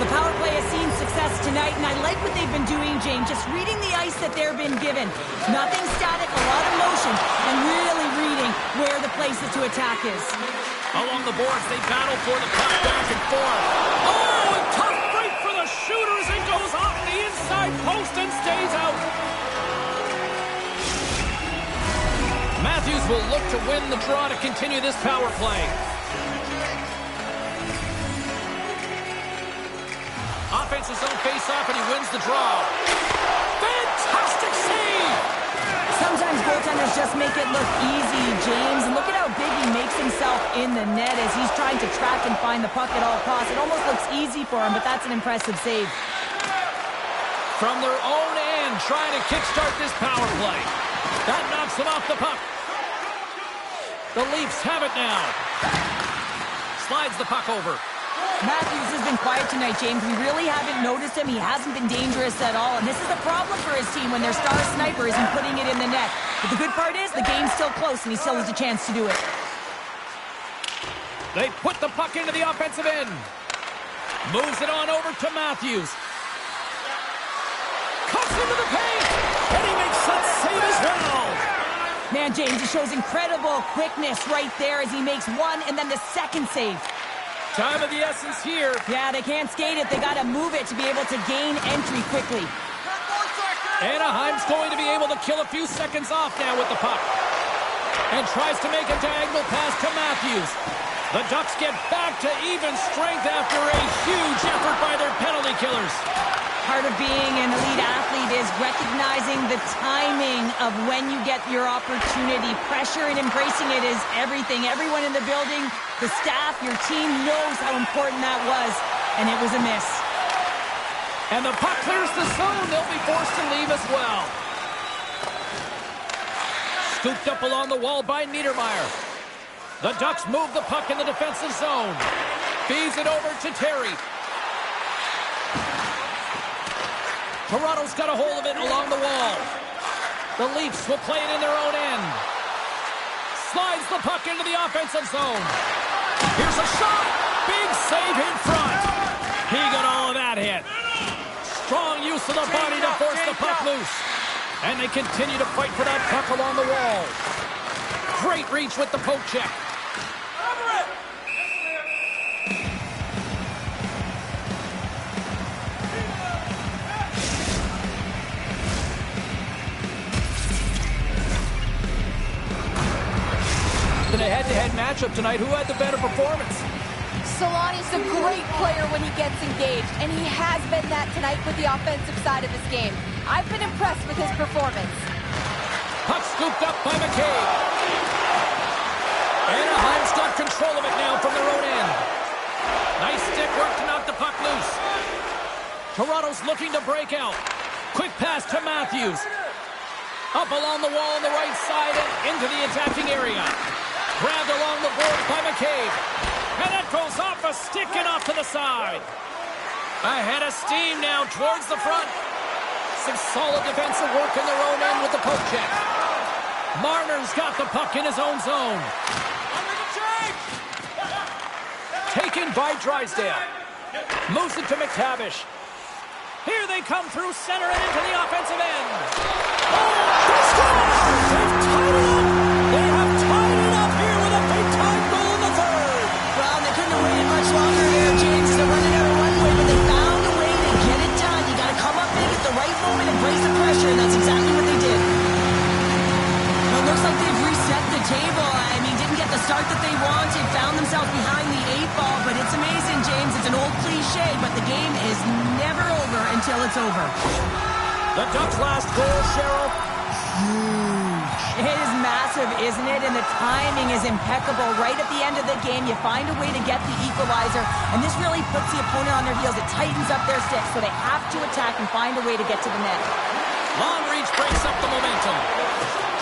The power play has seen success tonight, and I like what they've been doing, James, just reading the ice that they've been given. Nothing static, a lot of motion, and really reading where the places to attack is. Along the boards, they battle for the puck back and forth. Oh, a tough break for the shooters. It goes off the inside post and stays out. Matthews will look to win the draw to continue this power play. Offensive zone face-off, and he wins the draw. Fantastic save! Sometimes goaltenders just make it look easy, James. And look at how big he makes himself in the net as he's trying to track and find the puck at all costs. It almost looks easy for him, but that's an impressive save. From their own end, trying to kickstart this power play. That knocks them off the puck. The Leafs have it now. Slides the puck over. Matthews has been quiet tonight, James. We really haven't noticed him. He hasn't been dangerous at all. And this is a problem for his team when their star sniper isn't putting it in the net. But the good part is the game's still close, and he still has a chance to do it. They put the puck into the offensive end. Moves it on over to Matthews. Cuts into the paint. And he makes that save as well. Man, James, he shows incredible quickness right there as he makes one and then the second save. Time of the essence here. Yeah, they can't skate it. They got to move it to be able to gain entry quickly. 10 more seconds. Anaheim's going to be able to kill a few seconds off now with the puck. And tries to make a diagonal pass to Matthews. The Ducks get back to even strength after a huge effort by their penalty killers. Part of being an elite athlete is recognizing the timing of when you get your opportunity. Pressure and embracing it is everything. Everyone in the building, the staff, your team knows how important that was, and it was a miss. And the puck clears the zone. They'll be forced to leave as well. Scooped up along the wall by Niedermeyer. The Ducks move the puck in the defensive zone. Feeds it over to Terry. Toronto's got a hold of it along the wall. The Leafs will play it in their own end. Slides the puck into the offensive zone. Here's a shot. Big save in front. He got all of that hit. Strong use of the body to force the puck loose. And they continue to fight for that puck along the wall. Great reach with the poke check. In a head-to-head matchup tonight, who had the better performance? Solani's a great player when he gets engaged, and he has been that tonight with the offensive side of this game. I've been impressed with his performance. Puck scooped up by McCabe. Anaheim's got control of it now from their own end. Nice stick work to knock the puck loose. Toronto's looking to break out. Quick pass to Matthews. Up along the wall on the right side and into the attacking area. Grabbed along the boards by McCabe. And that goes off a stick and off to the side. Ahead of steam now towards the front. Some solid defensive work in their own end with the poke check. Marner's got the puck in his own zone. Taken by Drysdale. Moves it to McTavish. Here they come through center and into the offensive end. Oh, they score! They've tied it up! They have tied it up here with a big-time goal in the third. Well, they couldn't have waited much longer there, James. They're running out of runway, but they found a way to get it done. You got to come up big at the right moment and brace the pressure, and that's exactly what they did. Well, it looks like they've reset the table. I mean, didn't get the start that they wanted, found themselves behind the 8-ball, but it's amazing, James. It's an old cliche, but the game is never over until it's over. The Ducks' last goal, Cheryl, huge. It is massive, isn't it? And the timing is impeccable. Right at the end of the game, you find a way to get the equalizer, and this really puts the opponent on their heels. It tightens up their sticks, so they have to attack and find a way to get to the net. Long reach breaks up the momentum.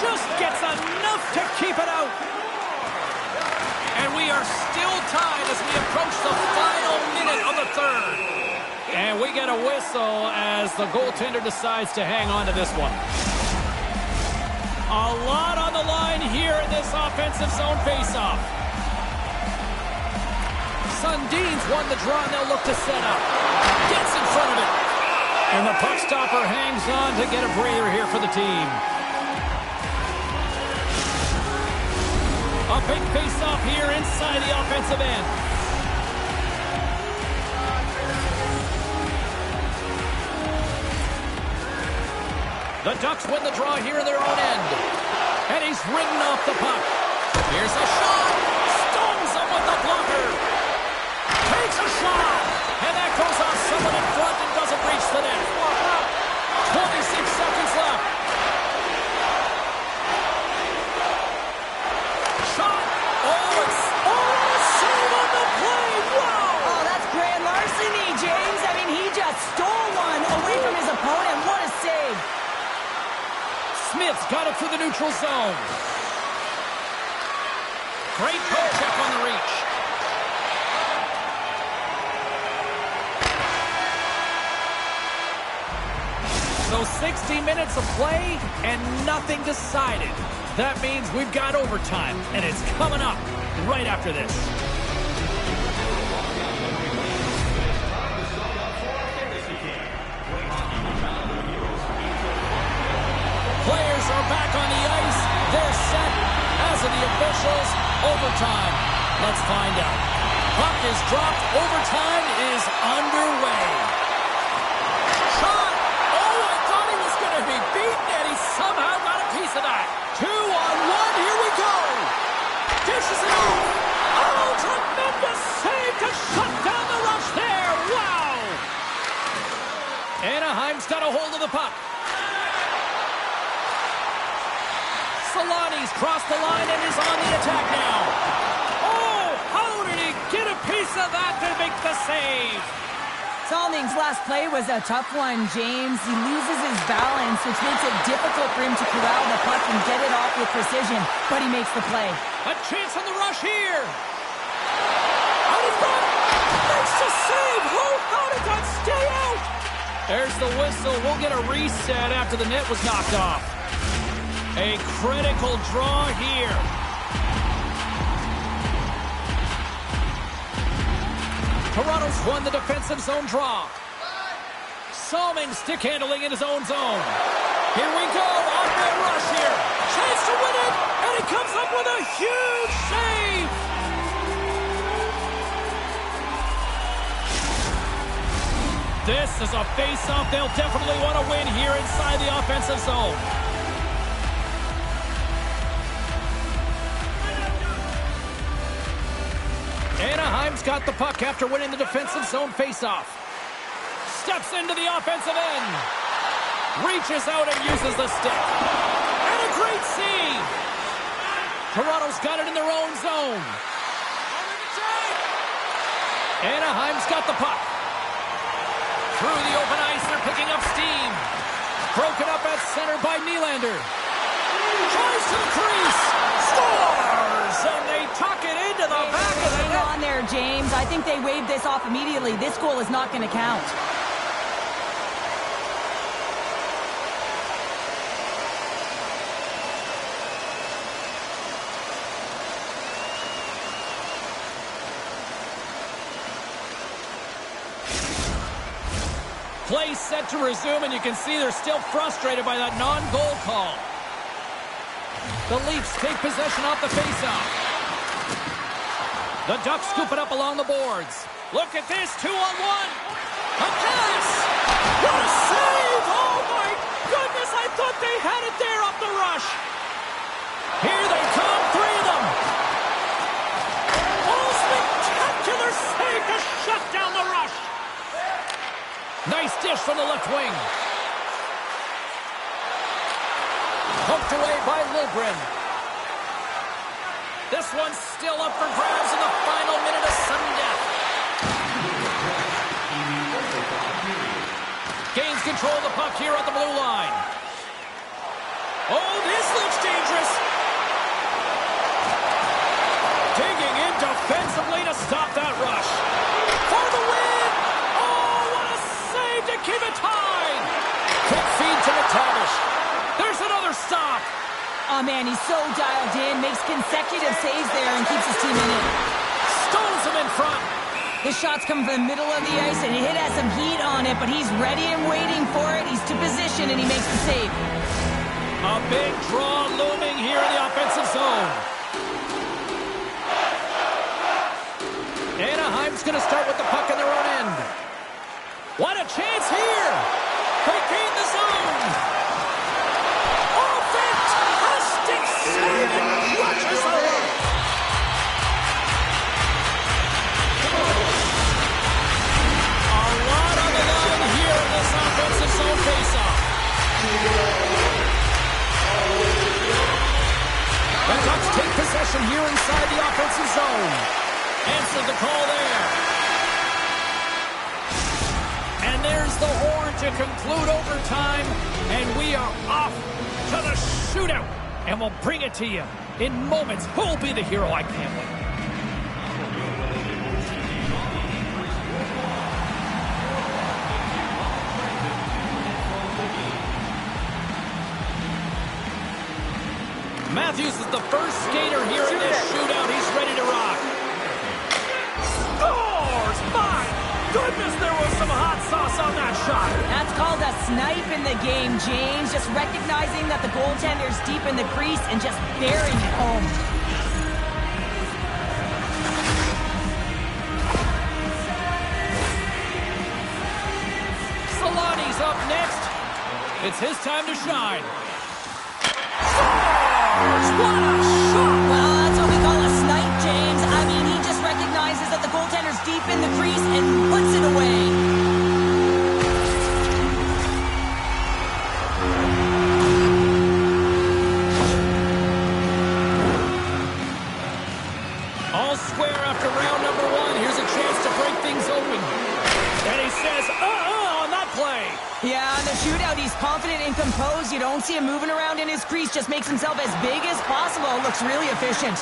Just gets enough to keep it out. And we are still tied as we approach the final minute of the third. And we get a whistle as the goaltender decides to hang on to this one. A lot on the line here in this offensive zone faceoff. Sundin's won the draw, and they'll look to set up. Gets in front of it. And the puck stopper hangs on to get a breather here for the team. A big face-off here inside the offensive end. The Ducks win the draw here in their own end. And he's ridden off the puck. Here's a shot. Stones him with the blocker. Takes a shot. And that goes off someone in front and doesn't reach the net. 26 seconds left. Shot. Oh, it's a save on the play. Wow. Oh, that's grand larceny, James. I mean, he just stole one away from his opponent. What a save. Smith's got it through the neutral zone. Great poke check on the reach. So 60 minutes of play and nothing decided. That means we've got overtime, and it's coming up right after this. Players are back on the ice. They're set, as are the officials. Overtime. Let's find out. Puck is dropped. Overtime is underway. Shot. Oh, I thought he was going to Anaheim's got a hold of the puck. Solani's crossed the line and is on the attack now. Oh, how did he get a piece of that to make the save? Salning's last play was a tough one, James. He loses his balance, which makes it difficult for him to corral the puck and get it off with precision, but he makes the play. A chance on the rush here. Out in front. Makes the save. How did that stay out? There's the whistle. We'll get a reset after the net was knocked off. A critical draw here. Toronto's won the defensive zone draw. Salming stick handling in his own zone. Here we go. Off-man rush here. Chance to win it. And he comes up with a huge save. This is a face-off they'll definitely want to win here inside the offensive zone. Anaheim's got the puck after winning the defensive zone faceoff. Steps into the offensive end. Reaches out and uses the stick. And a great save. Toronto's got it in their own zone. Anaheim's got the puck. Through the open ice, they're picking up steam. Broken up at center by Nylander. Tries to the crease. Scores! And they tuck it into the back of the net. Hang on there, James. I think they waved this off immediately. This goal is not going to count. Play set to resume, and you can see they're still frustrated by that non-goal call. The Leafs take possession off the faceoff. The Ducks scoop it up along the boards. Look at this, 2-on-1. A pass! What a save! Oh my goodness, I thought they had it there off the rush. Here they come, three of them. Oh, spectacular save to shut down the rush. Nice dish from the left wing. Poked away by Lilgren. This one's still up for grabs in the final minute of sudden death. Gains control of the puck here at the blue line. Oh, this looks dangerous. Digging in defensively to stop that rush. For the win! Oh, what a save to keep it tied! Quick feed to McTavish. There's another stop. Oh, man, he's so dialed in, makes consecutive saves there and keeps his team in it. Stones him in front. The shots come from the middle of the ice, and it has some heat on it, but he's ready and waiting for it. He's to position, and he makes the save. A big draw looming here in the offensive zone. Anaheim's going to start with the puck in their own end. What a chance here. They gain the zone. Oh, fantastic save and crushes away. A lot on the line here in this offensive zone faceoff. The Ducks take possession here inside the offensive zone. Answered the call there. And there's the horn to conclude overtime. And we are off to the shootout. And we'll bring it to you in moments. Who'll be the hero? I can't wait. Matthews is the first skater here in this shootout. He's ready to rock. Scores! My goodness, there was some hot sauce on that shot. That's called a snipe in the game, James. Just recognizing that the goaltender's deep in the crease and just burying it home. Solani's up next. It's his time to shine. What a shot! Well, that's what we call a snipe, James. I mean, he just recognizes that the goaltender's deep in the crease and puts it away. the shootout. He's confident and composed. You don't see him moving around in his crease. Just makes himself as big as possible. Looks really efficient.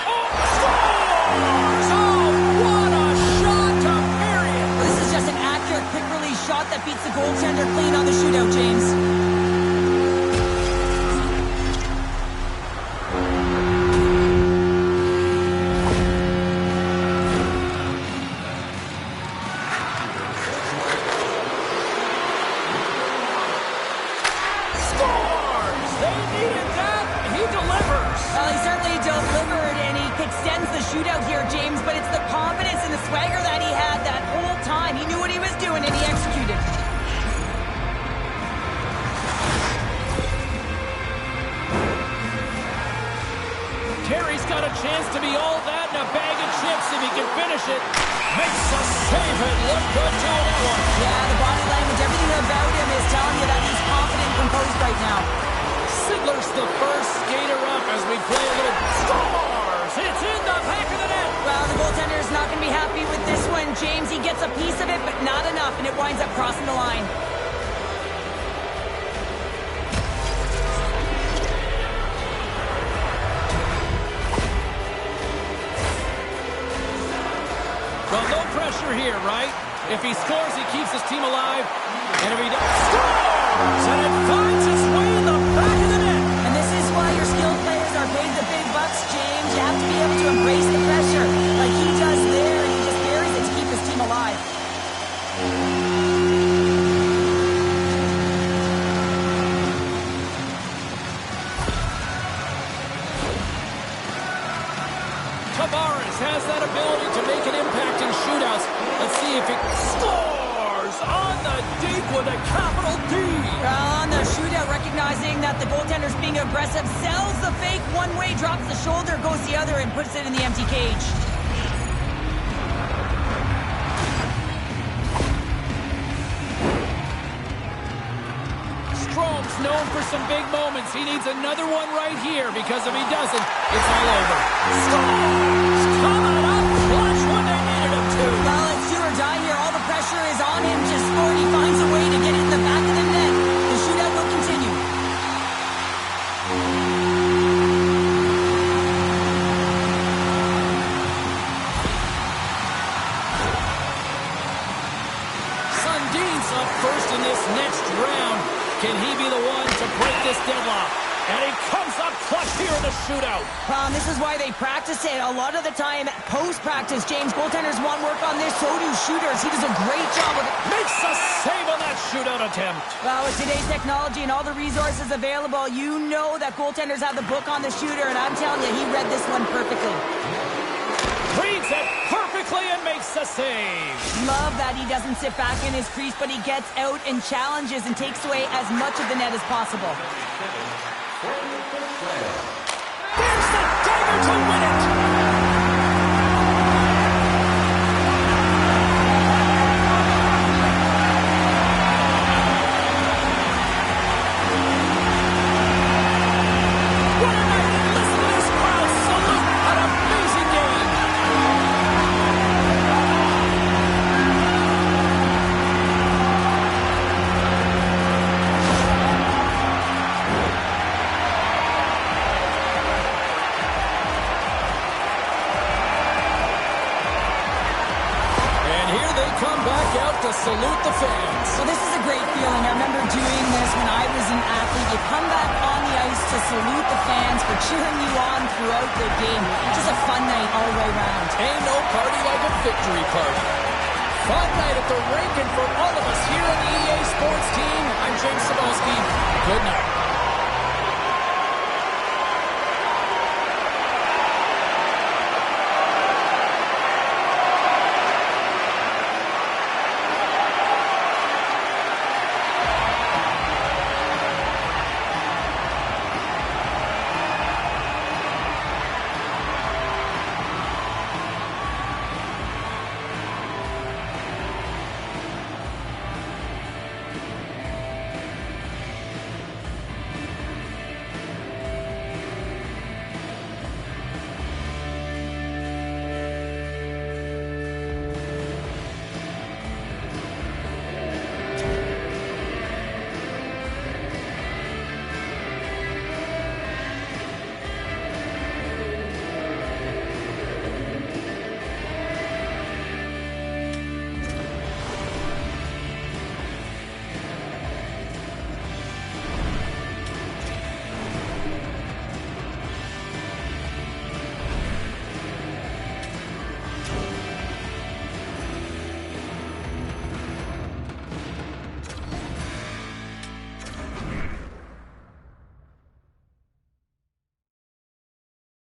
Oh, scores! Oh, what a shot to bury it! This is just an accurate, quick-release shot that beats the goaltender clean on the shootout, James. Well, he certainly delivered, and he extends the shootout here, James, but it's the confidence and the swagger that he had that whole time. He knew what he was doing, and he executed. Terry's got a chance to be all that in a bag of chips if he can finish it. Makes a save and look good to that one. Yeah, the body language, everything about him is telling you that he's confident and composed right now. Sidler's the first skater up as we play a little scores. It's in the back of the net. Well, the goaltender is not going to be happy with this one, James. He gets a piece of it, but not enough, and it winds up crossing the line. Well, no pressure here, right? If he scores, he keeps his team alive. And if he does, scores! And it finds its way in the back of the net. And this is why your skilled players are paid the big bucks, James. You have to be able to embrace the pressure like he does there, and he just buries it to keep his team alive. Tavares has that ability to make an impact in shootouts. Let's see if it scores on the deep with a capital D. On the shootout, recognizing that the goaltender's being aggressive, sells the fake one way, drops the shoulder, goes the other, and puts it in the empty cage. Strome's known for some big moments. He needs another one right here because if he doesn't, it's all over. Scores! Coming up clutch when they needed him to. Well, it's do or die here. All the pressure is on him to score, and he finds a way to get it in the back of the net. The shootout will continue. Sundin's up first in this next round. Can he be the one to break this deadlock? And he comes up clutch here in the shootout. This is why they practice it. A lot of the time, post-practice, James, goaltenders want work on this, so do shooters. He does a great job of it. Makes a save on that shootout attempt. Well, with today's technology and all the resources available, you know that goaltenders have the book on the shooter, and I'm telling you, he read this one perfectly. Reads it perfectly and makes a save. Love that he doesn't sit back in his crease, but he gets out and challenges and takes away as much of the net as possible. There's the dagger to win it. What a night. Listen to this crowd salute. An amazing game. Come back out to salute the fans. Well, this is a great feeling. I remember doing this when I was an athlete. You come back on the ice to salute the fans for cheering you on throughout the game. Just a fun night all the way around. Ain't no party like a victory party. Fun night at the rink